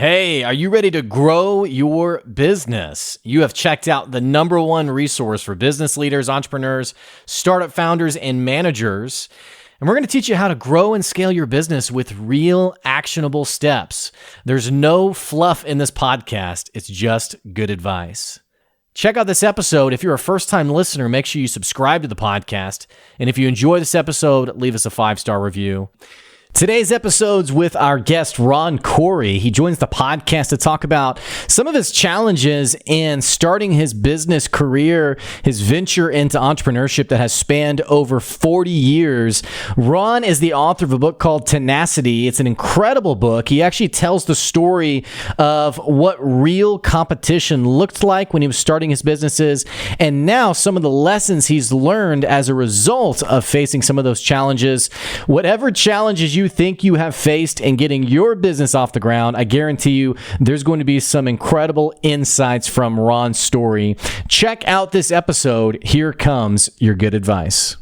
Hey, are you ready to grow your business? You have checked out the number one resource for business leaders, entrepreneurs, startup founders, and managers. And we're going to teach you how to grow and scale your business with real actionable steps. There's no fluff in this podcast. It's just good advice. Check out this episode. If you're a first-time listener, make sure you subscribe to the podcast. And if you enjoy this episode, leave us a 5-star review. Today's episode's with our guest, Ron Coury. He joins the podcast to talk about some of his challenges in starting his business career, his venture into entrepreneurship that has spanned over 40 years. Ron is the author of a book called Tenacity. It's an incredible book. He actually tells the story of what real competition looked like when he was starting his businesses, and now some of the lessons he's learned as a result of facing some of those challenges. Whatever challenges you think you have faced in getting your business off the ground, I guarantee you there's going to be some incredible insights from Ron's story. Check out this episode. Here comes your good advice.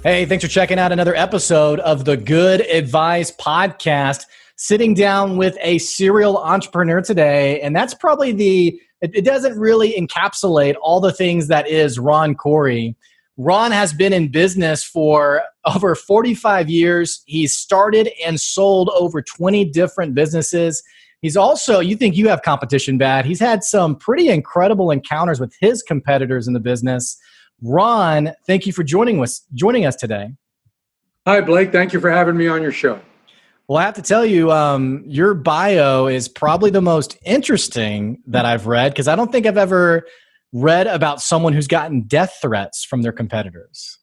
Hey, thanks for checking out another episode of the Good Advice Podcast. Sitting down with a serial entrepreneur today, and that's probably it doesn't really encapsulate all the things that is Ron Coury. Ron has been in business for over 45 years. He's started and sold over 20 different businesses. He's also, you think you have competition bad, he's had some pretty incredible encounters with his competitors in the business. Ron, thank you for joining us today. Hi, Blake. Thank you for having me on your show. Well, I have to tell you, your bio is probably the most interesting that I've read, because I don't think I've ever read about someone who's gotten death threats from their competitors.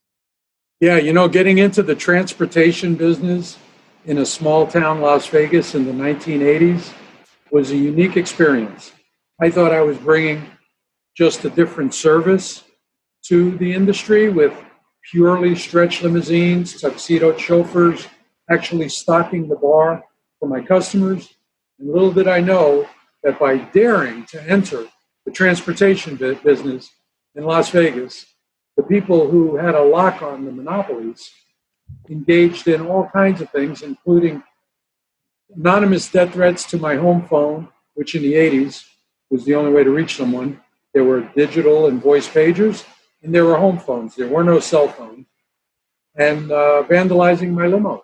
Yeah, getting into the transportation business in a small town, Las Vegas, in the 1980s was a unique experience. I thought I was bringing just a different service to the industry with purely stretch limousines, tuxedo chauffeurs, actually stocking the bar for my customers. And little did I know that by daring to enter the transportation business in Las Vegas, the people who had a lock on the monopolies engaged in all kinds of things, including anonymous death threats to my home phone, which in the 80s was the only way to reach someone. There were digital and voice pagers, and there were home phones. There were no cell phones. And vandalizing my limos.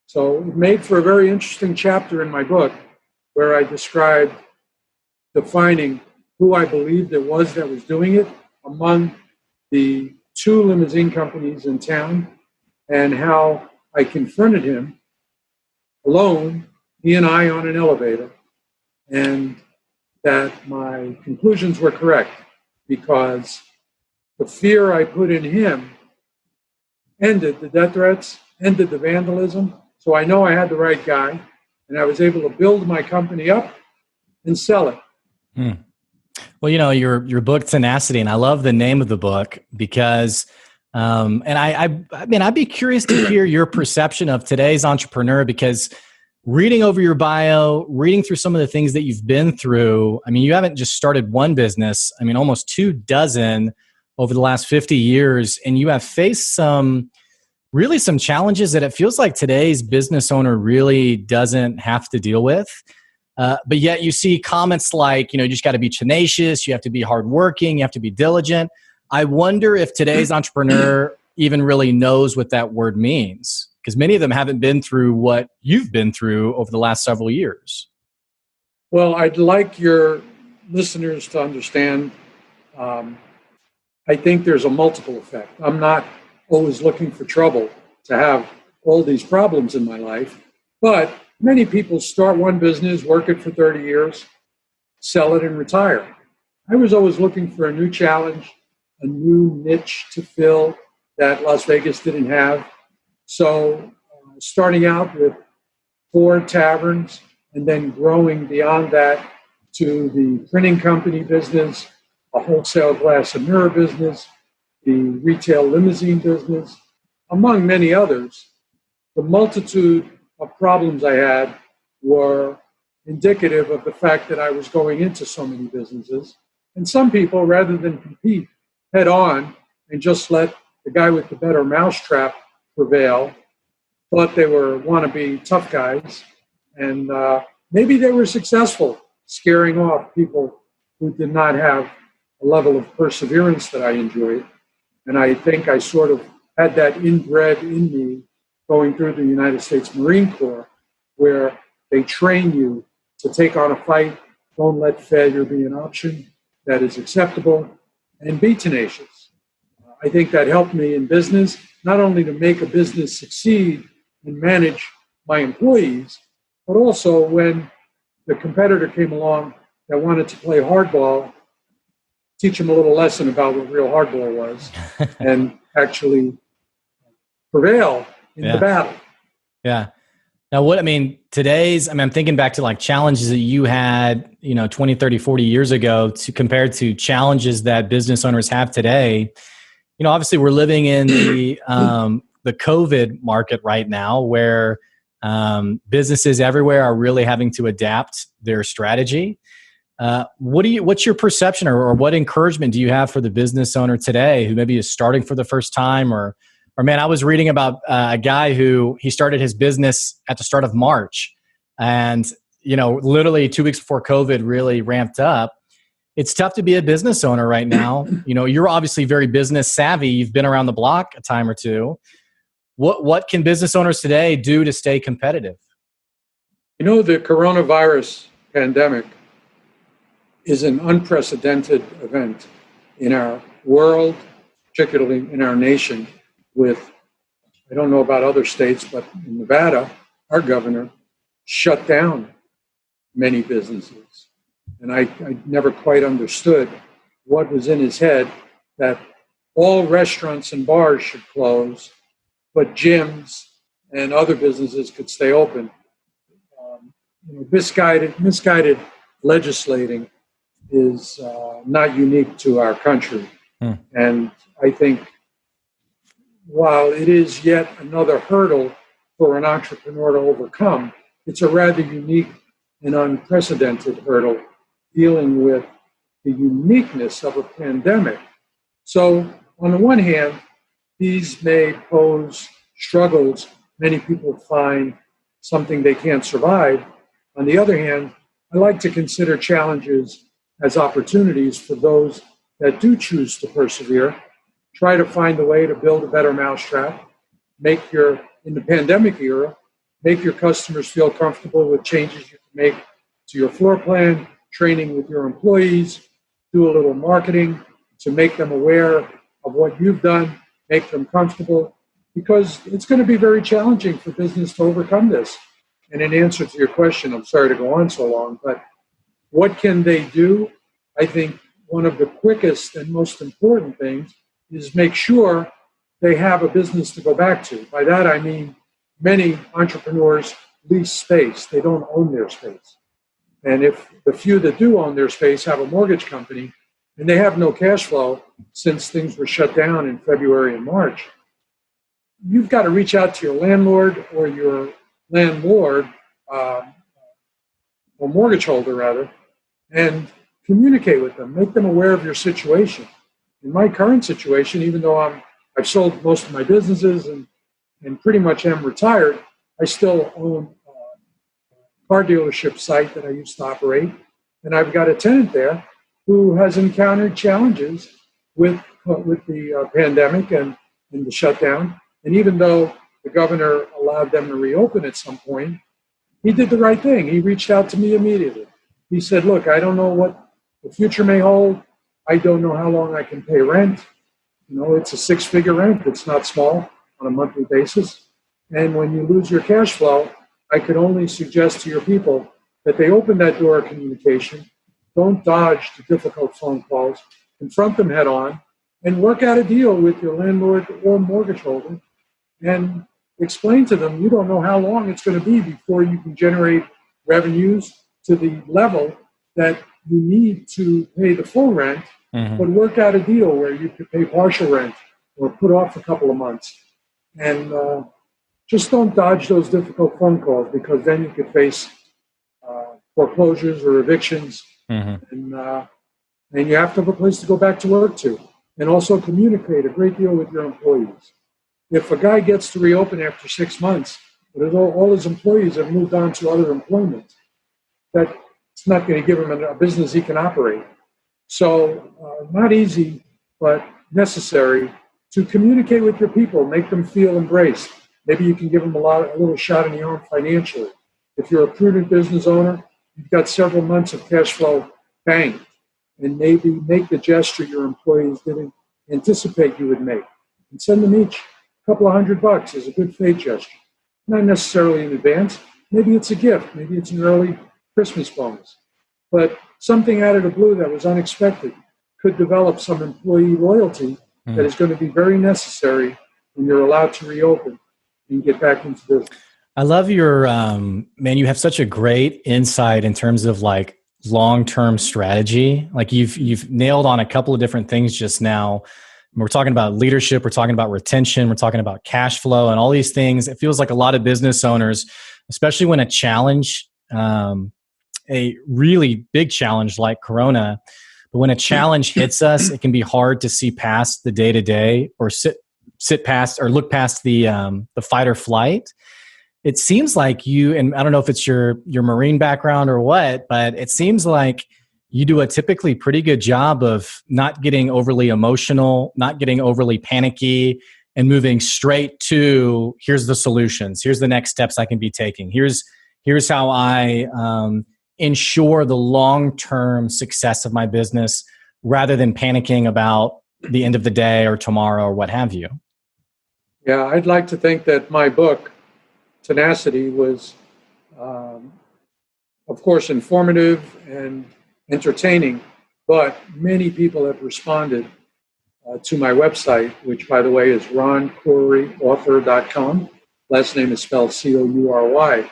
So it made for a very interesting chapter in my book where I described defining who I believed it was that was doing it among the 2 limousine companies in town, and how I confronted him alone, he and I on an elevator, and that my conclusions were correct because the fear I put in him ended the death threats, ended the vandalism. So I know I had the right guy, and I was able to build my company up and sell it. Well, your book Tenacity, and I love the name of the book because, and I'd be curious to hear your perception of today's entrepreneur, because reading over your bio, reading through some of the things that you've been through, you haven't just started one business, almost 24 over the last 50 years, and you have faced some challenges that it feels like today's business owner really doesn't have to deal with. But yet you see comments like, you just got to be tenacious, you have to be hardworking, you have to be diligent. I wonder if today's entrepreneur even really knows what that word means, because many of them haven't been through what you've been through over the last several years. Well, I'd like your listeners to understand, I think there's a multiple effect. I'm not always looking for trouble to have all these problems in my life, but many people start one business, work it for 30 years, sell it, and retire. I was always looking for a new challenge, a new niche to fill that Las Vegas didn't have. So starting out with 4 taverns and then growing beyond that to the printing company business, a wholesale glass and mirror business, the retail limousine business, among many others, the multitude of problems I had were indicative of the fact that I was going into so many businesses. And some people, rather than compete head on and just let the guy with the better mousetrap prevail, thought they were wannabe tough guys. And maybe they were successful scaring off people who did not have a level of perseverance that I enjoyed. And I think I sort of had that inbred in me going through the United States Marine Corps, where they train you to take on a fight, don't let failure be an option that is acceptable, and be tenacious. I think that helped me in business, not only to make a business succeed and manage my employees, but also when the competitor came along that wanted to play hardball, teach them a little lesson about what real hardball was and actually prevail in the battle. Yeah. Now, I'm thinking back to like challenges that you had, 20, 30, 40 years ago compared to challenges that business owners have today. Obviously we're living in the COVID market right now where businesses everywhere are really having to adapt their strategy. What's your perception or what encouragement do you have for the business owner today who maybe is starting for the first time or man, I was reading about a guy who he started his business at the start of March and, literally 2 weeks before COVID really ramped up. It's tough to be a business owner right now. You're obviously very business savvy. You've been around the block a time or two. What can business owners today do to stay competitive? The coronavirus pandemic is an unprecedented event in our world, particularly in our nation, with, I don't know about other states, but in Nevada, our governor shut down many businesses. And I never quite understood what was in his head that all restaurants and bars should close, but gyms and other businesses could stay open. Misguided legislating is not unique to our country. And I think while it is yet another hurdle for an entrepreneur to overcome, it's a rather unique and unprecedented hurdle dealing with the uniqueness of a pandemic. So on the one hand, these may pose struggles. Many people find something they can't survive. On the other hand, I like to consider challenges as opportunities for those that do choose to persevere. Try to find a way to build a better mousetrap, in the pandemic era, make your customers feel comfortable with changes you can make to your floor plan, training with your employees, do a little marketing to make them aware of what you've done, make them comfortable, because it's going to be very challenging for business to overcome this. And in answer to your question, I'm sorry to go on so long, but what can they do? I think one of the quickest and most important things is make sure they have a business to go back to. By that, I mean many entrepreneurs lease space. They don't own their space. And if the few that do own their space have a mortgage company and they have no cash flow since things were shut down in February and March, you've got to reach out to your landlord or your landlord, or mortgage holder rather, and communicate with them, make them aware of your situation. In my current situation, even though I've sold most of my businesses and pretty much am retired, I still own a car dealership site that I used to operate. And I've got a tenant there who has encountered challenges with the pandemic and the shutdown. And even though the governor allowed them to reopen at some point, he did the right thing. He reached out to me immediately. He said, look, I don't know what the future may hold. I don't know how long I can pay rent. It's a 6-figure rent. It's not small on a monthly basis. And when you lose your cash flow, I could only suggest to your people that they open that door of communication. Don't dodge the difficult phone calls. Confront them head on and work out a deal with your landlord or mortgage holder and explain to them you don't know how long it's going to be before you can generate revenues to the level that you need to pay the full rent, but work out a deal where you could pay partial rent or put off a couple of months And just don't dodge those difficult phone calls, because then you could face foreclosures or evictions. And you have to have a place to go back to work to. And also communicate a great deal with your employees. If a guy gets to reopen after 6 months, but all his employees have moved on to other employment, that's not going to give him a business he can operate. So not easy, but necessary to communicate with your people, make them feel embraced. Maybe you can give them a little shot in the arm financially. If you're a prudent business owner, you've got several months of cash flow banked, and maybe make the gesture your employees didn't anticipate you would make, and send them each a couple of $100 as a good faith gesture. Not necessarily in advance. Maybe it's a gift. Maybe it's an early Christmas bonus. But something out of the blue that was unexpected could develop some employee loyalty that is going to be very necessary when you're allowed to reopen and get back into business. I love your, man, you have such a great insight in terms of like long-term strategy. Like you've nailed on a couple of different things just now. We're talking about leadership, we're talking about retention, we're talking about cash flow and all these things. It feels like a lot of business owners, especially when a challenge, a really big challenge like Corona, but when a challenge hits us, it can be hard to see past the day-to-day or sit past or look past the fight or flight. It seems like you, and I don't know if it's your Marine background or what, but it seems like you do a typically pretty good job of not getting overly emotional, not getting overly panicky, and moving straight to here's the solutions, here's the next steps I can be taking, here's how I ensure the long-term success of my business, rather than panicking about the end of the day or tomorrow or what have you. Yeah, I'd like to think that my book, Tenacity, was, of course, informative and entertaining, but many people have responded to my website, which, by the way, is roncouryauthor.com. Last name is spelled Coury.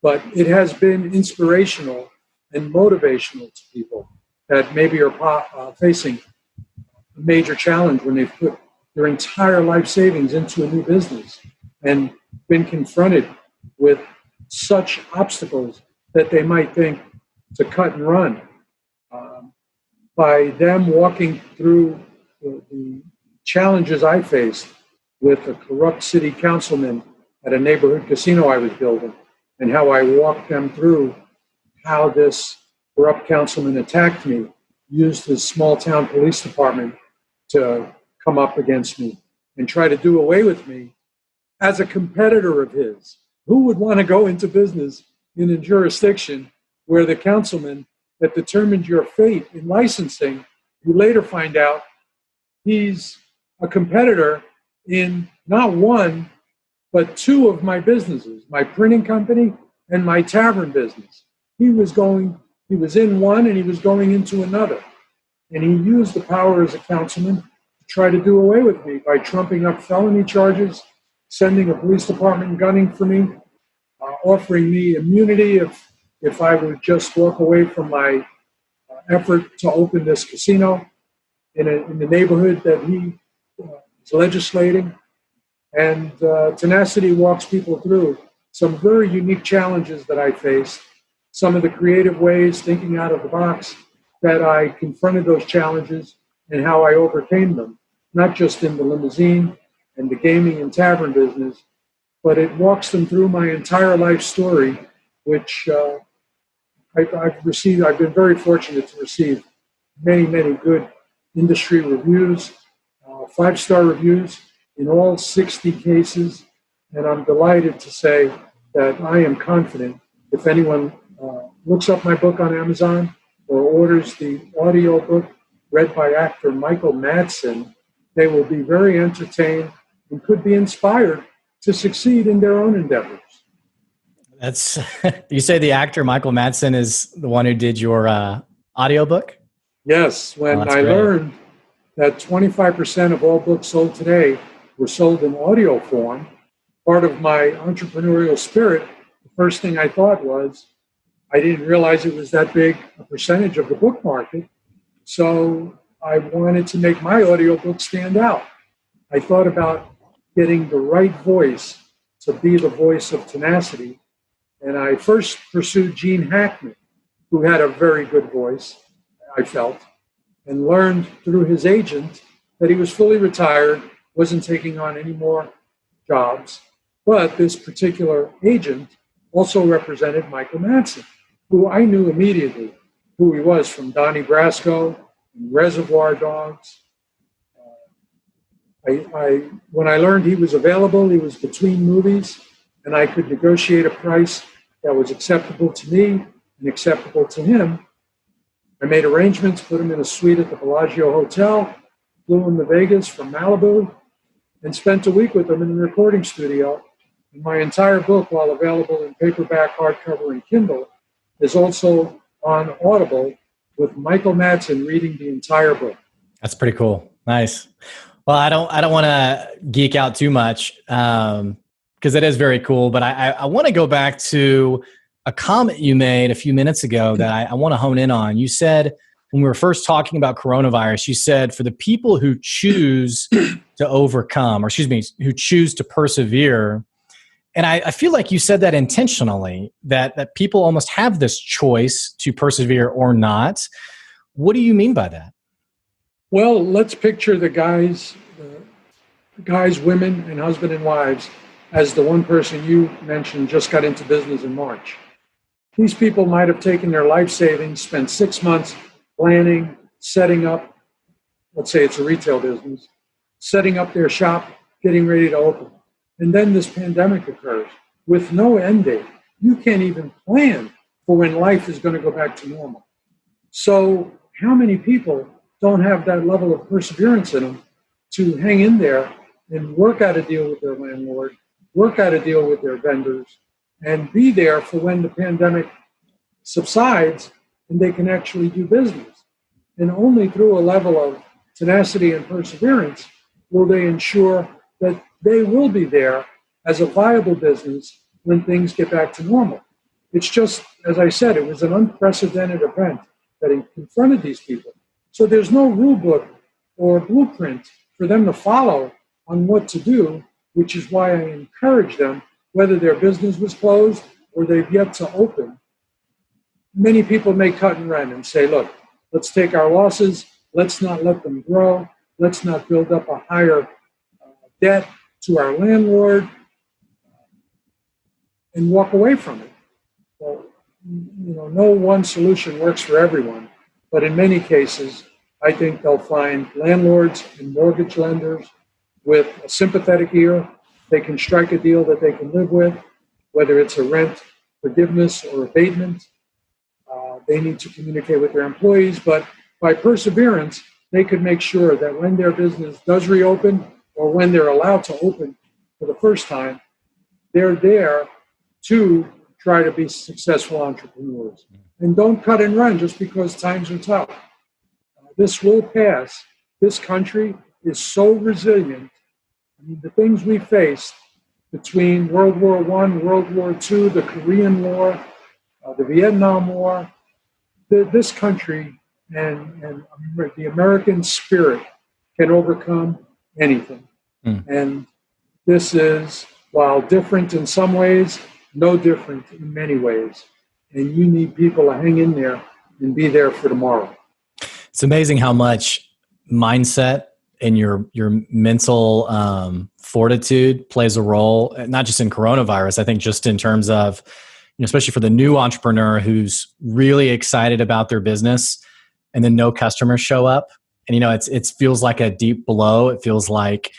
But it has been inspirational and motivational to people that maybe are facing a major challenge when they've put their entire life savings into a new business and been confronted with such obstacles that they might think to cut and run. By them walking through the challenges I faced with a corrupt city councilman at a neighborhood casino I was building, and how I walked them through how this corrupt councilman attacked me, used his small town police department to come up against me and try to do away with me as a competitor of his. Who would want to go into business in a jurisdiction where the councilman that determined your fate in licensing, you later find out he's a competitor in not one, but two of my businesses, my printing company and my tavern business. He was in one and he was going into another. And he used the power as a councilman to try to do away with me by trumping up felony charges, sending a police department gunning for me, offering me immunity if I would just walk away from my effort to open this casino in the neighborhood that he is legislating. And Tenacity walks people through some very unique challenges that I faced, some of the creative ways, thinking out of the box, that I confronted those challenges and how I overcame them, not just in the limousine and the gaming and tavern business, but it walks them through my entire life story, which I've been very fortunate to receive many, many good industry reviews, 5-star reviews in all 60 cases. And I'm delighted to say that I am confident if anyone looks up my book on Amazon or orders the audio book read by actor Michael Madsen, they will be very entertained and could be inspired to succeed in their own endeavors. That's you say the actor Michael Madsen is the one who did your audiobook? Yes. When I learned that 25% of all books sold today were sold in audio form, part of my entrepreneurial spirit, the first thing I thought was, I didn't realize it was that big a percentage of the book market. So I wanted to make my audiobook stand out. I thought about getting the right voice to be the voice of Tenacity. And I first pursued Gene Hackman, who had a very good voice, I felt, and learned through his agent that he was fully retired, wasn't taking on any more jobs. But this particular agent also represented Michael Madsen, who I knew immediately who he was from Donnie Brasco and Reservoir Dogs. When I learned he was available, he was between movies, and I could negotiate a price that was acceptable to me and acceptable to him. I made arrangements, put him in a suite at the Bellagio Hotel, flew him to Vegas from Malibu, and spent a week with him in the recording studio. And my entire book, while available in paperback, hardcover, and Kindle, is also on Audible with Michael Madsen reading the entire book. That's pretty cool. Nice. Well, I don't want to geek out too much because it is very cool. But I want to go back to a comment you made a few minutes ago that I want to hone in on. You said when we were first talking about coronavirus, you said for the people who choose to overcome, or excuse me, who choose to persevere. And I feel like you said that intentionally, that people almost have this choice to persevere or not. What do you mean by that? Well, let's picture the guys, women, and husband and wives as the one person you mentioned just got into business in March. These people might have taken their life savings, spent 6 months planning, setting up, let's say it's a retail business, setting up their shop, getting ready to open. And then this pandemic occurs with no end date. You can't even plan for when life is going to go back to normal. So how many people don't have that level of perseverance in them to hang in there and work out a deal with their landlord, work out a deal with their vendors, and be there for when the pandemic subsides and they can actually do business. And only through a level of tenacity and perseverance will they ensure that they will be there as a viable business when things get back to normal. It's just, as I said, it was an unprecedented event that confronted these people. So there's no rule book or blueprint for them to follow on what to do, which is why I encourage them, whether their business was closed or they've yet to open. Many people may cut and run and say, look, let's take our losses. Let's not let them grow. Let's not build up a higher debt to our landlord and walk away from it. Well, no one solution works for everyone. But in many cases, I think they'll find landlords and mortgage lenders with a sympathetic ear. They can strike a deal that they can live with, whether it's a rent forgiveness or abatement. They need to communicate with their employees, but by perseverance, they could make sure that when their business does reopen or when they're allowed to open for the first time, they're there to try to be successful entrepreneurs. And don't cut and run just because times are tough. This will pass. This country is so resilient. I mean, the things we faced between World War I, World War II, the Korean War, the Vietnam War, this country and the American spirit can overcome anything. And this is, while different in some ways, no different in many ways. And you need people to hang in there and be there for tomorrow. It's amazing how much mindset and your mental fortitude plays a role, not just in coronavirus. I think just in terms of, especially for the new entrepreneur who's really excited about their business and then no customers show up. And, it feels like a deep blow. It feels like,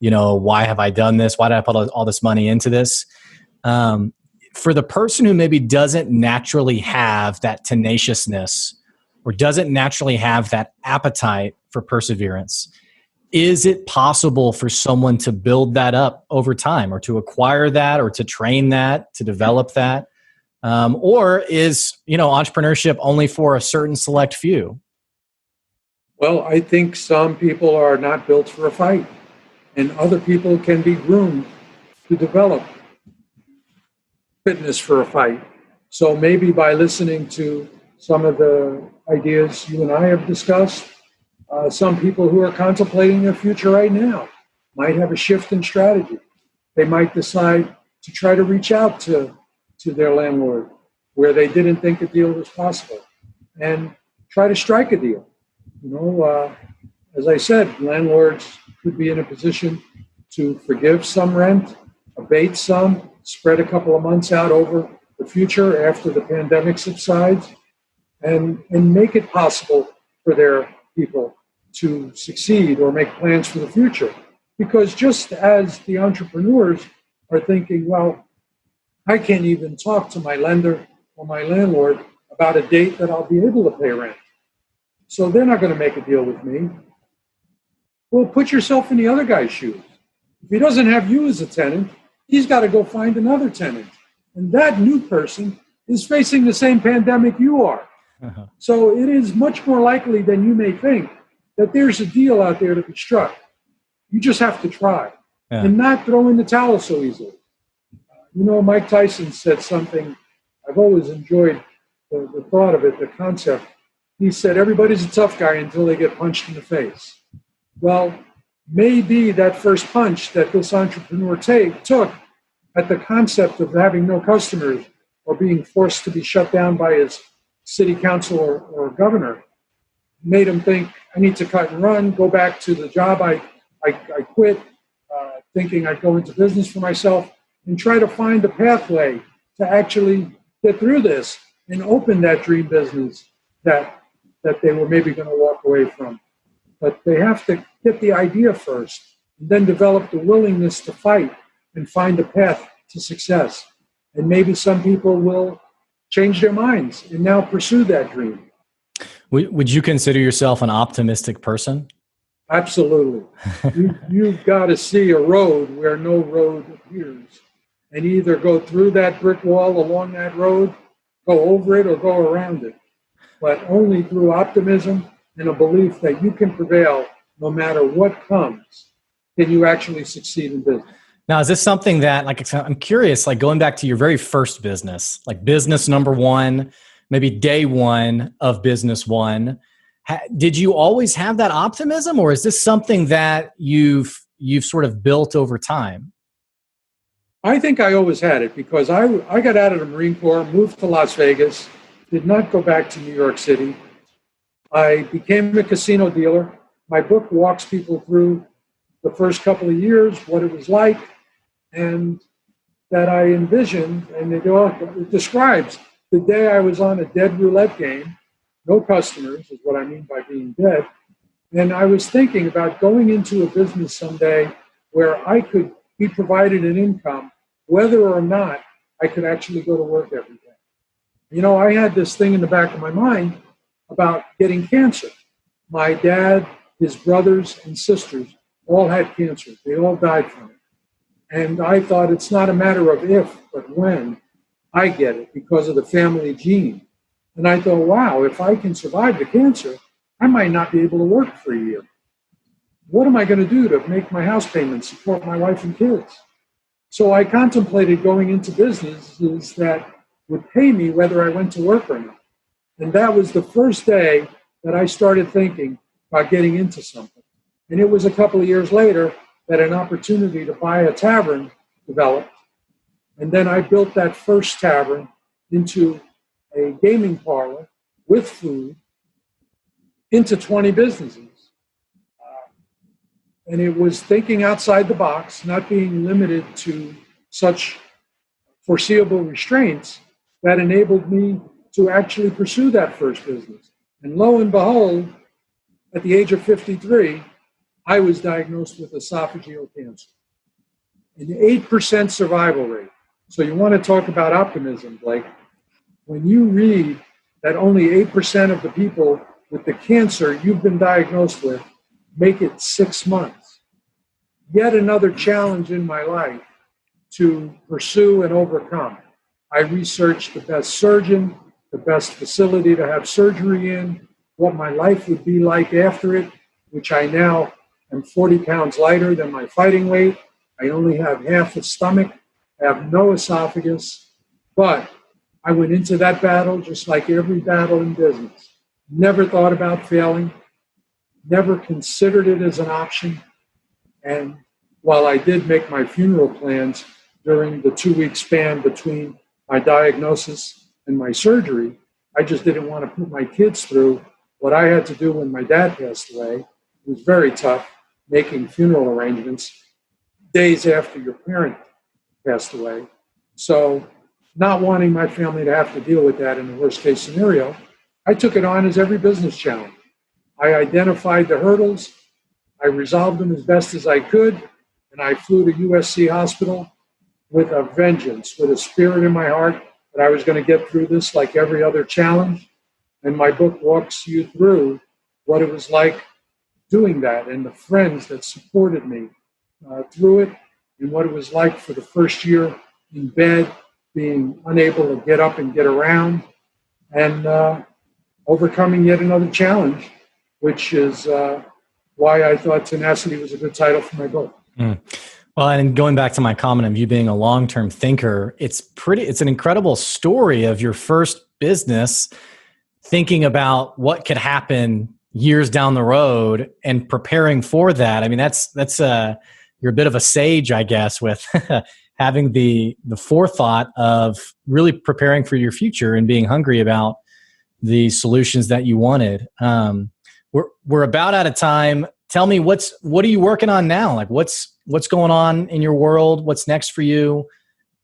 why have I done this? Why did I put all this money into this? For the person who maybe doesn't naturally have that tenaciousness or doesn't naturally have that appetite for perseverance, is it possible for someone to build that up over time or to acquire that or to train that, to develop that? Or is, entrepreneurship only for a certain select few? Well, I think some people are not built for a fight, and other people can be groomed to develop fitness for a fight. So maybe by listening to some of the ideas you and I have discussed, some people who are contemplating their future right now might have a shift in strategy. They might decide to try to reach out to their landlord where they didn't think a deal was possible and try to strike a deal. As I said, landlords could be in a position to forgive some rent, abate some, spread a couple of months out over the future after the pandemic subsides, and make it possible for their people to succeed or make plans for the future. Because just as the entrepreneurs are thinking, well, I can't even talk to my lender or my landlord about a date that I'll be able to pay rent, so they're not going to make a deal with me. Well, put yourself in the other guy's shoes. If he doesn't have you as a tenant, he's got to go find another tenant. And that new person is facing the same pandemic you are. Uh-huh. So it is much more likely than you may think that there's a deal out there to be struck. You just have to try and not throw in the towel so easily. Mike Tyson said something, I've always enjoyed the thought of it, the concept. He said, everybody's a tough guy until they get punched in the face. Well, maybe that first punch that this entrepreneur took at the concept of having no customers or being forced to be shut down by his city council or governor made him think, I need to cut and run, go back to the job I quit, thinking I'd go into business for myself and try to find a pathway to actually get through this and open that dream business that they were maybe going to walk away from. But they have to get the idea first and then develop the willingness to fight and find a path to success. And maybe some people will change their minds and now pursue that dream. Would you consider yourself an optimistic person? Absolutely. You've got to see a road where no road appears and either go through that brick wall along that road, go over it, or go around it. But only through optimism and a belief that you can prevail no matter what comes can you actually succeed in business. Now, is this something that, I'm curious, going back to your very first business, business number one, maybe day one of business one, did you always have that optimism, or is this something that you've sort of built over time? I think I always had it because I got out of the Marine Corps, moved to Las Vegas, did not go back to New York City. I became a casino dealer. My book walks people through the first couple of years, what it was like, and that I envisioned, and it describes the day I was on a dead roulette game, no customers is what I mean by being dead, and I was thinking about going into a business someday where I could be provided an income, whether or not I could actually go to work every day. I had this thing in the back of my mind about getting cancer. My dad, his brothers and sisters all had cancer. They all died from it. And I thought it's not a matter of if, but when I get it because of the family gene. And I thought, wow, if I can survive the cancer, I might not be able to work for a year. What am I going to do to make my house payments, support my wife and kids? So I contemplated going into businesses that would pay me whether I went to work or not. And that was the first day that I started thinking about getting into something. And it was a couple of years later that an opportunity to buy a tavern developed. And then I built that first tavern into a gaming parlor with food into 20 businesses. And it was thinking outside the box, not being limited to such foreseeable restraints that enabled me to actually pursue that first business. And lo and behold, at the age of 53, I was diagnosed with esophageal cancer. An 8% survival rate. So you want to talk about optimism, Blake. When you read that only 8% of the people with the cancer you've been diagnosed with make it 6 months. Yet another challenge in my life to pursue and overcome. I researched the best surgeon, the best facility to have surgery in, what my life would be like after it, which I now am 40 pounds lighter than my fighting weight. I only have half a stomach, I have no esophagus, but I went into that battle just like every battle in business. Never thought about failing, never considered it as an option, and while I did make my funeral plans during the 2-week span between my diagnosis and my surgery, I just didn't want to put my kids through what I had to do when my dad passed away. It was very tough making funeral arrangements days after your parent passed away. So not wanting my family to have to deal with that in the worst case scenario, I took it on as every business challenge. I identified the hurdles, I resolved them as best as I could, and I flew to USC Hospital with a vengeance, with a spirit in my heart that I was going to get through this like every other challenge. And my book walks you through what it was like doing that and the friends that supported me through it, and what it was like for the first year in bed, being unable to get up and get around, and overcoming yet another challenge, which is why I thought Tenacity was a good title for my book. Well, and going back to my comment of you being a long-term thinker, it's an incredible story of your first business, thinking about what could happen years down the road and preparing for that. I mean, that's you're a bit of a sage, I guess, with having the forethought of really preparing for your future and being hungry about the solutions that you wanted. We're about out of time. Tell me, what are you working on now? Like what's going on in your world? What's next for you?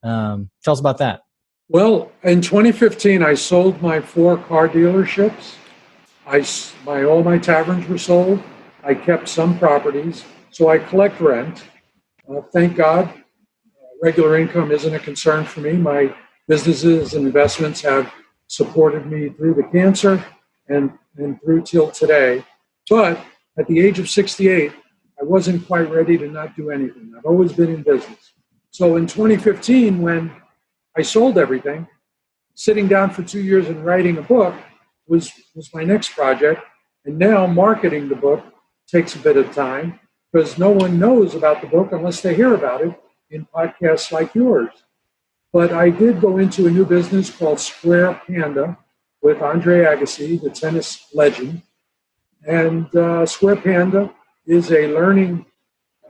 Tell us about that. Well, in 2015, I sold my 4 car dealerships. All my taverns were sold. I kept some properties, so I collect rent. Thank God, regular income isn't a concern for me. My businesses and investments have supported me through the cancer and through till today. But at the age of 68, I wasn't quite ready to not do anything. I've always been in business. So in 2015, when I sold everything, sitting down for 2 years and writing a book was my next project. And now marketing the book takes a bit of time because no one knows about the book unless they hear about it in podcasts like yours. But I did go into a new business called Square Panda with Andre Agassi, the tennis legend. And Square Panda is a learning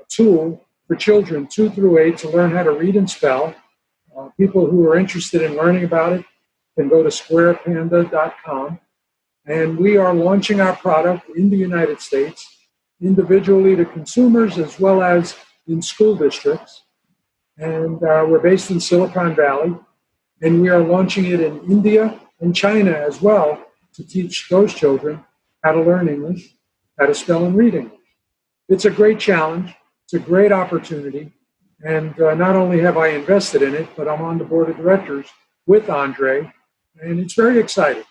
tool for children 2 through 8 to learn how to read and spell. People who are interested in learning about it can go to squarepanda.com. And we are launching our product in the United States, individually to consumers as well as in school districts. And we're based in Silicon Valley. And we are launching it in India and China as well to teach those children how to learn English, how to spell and read English. It's a great challenge. It's a great opportunity. And not only have I invested in it, but I'm on the board of directors with Andre. And it's very exciting.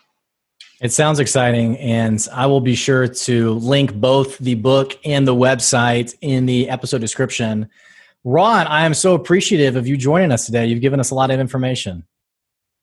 It sounds exciting, and I will be sure to link both the book and the website in the episode description. Ron, I am so appreciative of you joining us today. You've given us a lot of information.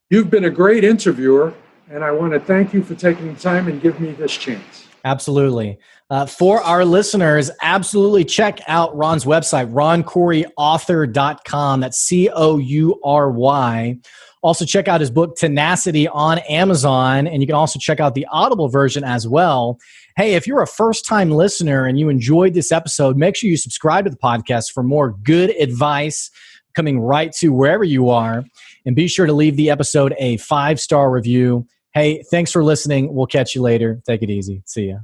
You've been a great interviewer, and I want to thank you for taking the time and giving me this chance. Absolutely. For our listeners, absolutely check out Ron's website, roncouryauthor.com. That's Coury. Also, check out his book, Tenacity, on Amazon, and you can also check out the Audible version as well. Hey, if you're a first-time listener and you enjoyed this episode, make sure you subscribe to the podcast for more good advice coming right to wherever you are. And be sure to leave the episode a 5-star review. Hey, thanks for listening. We'll catch you later. Take it easy. See ya.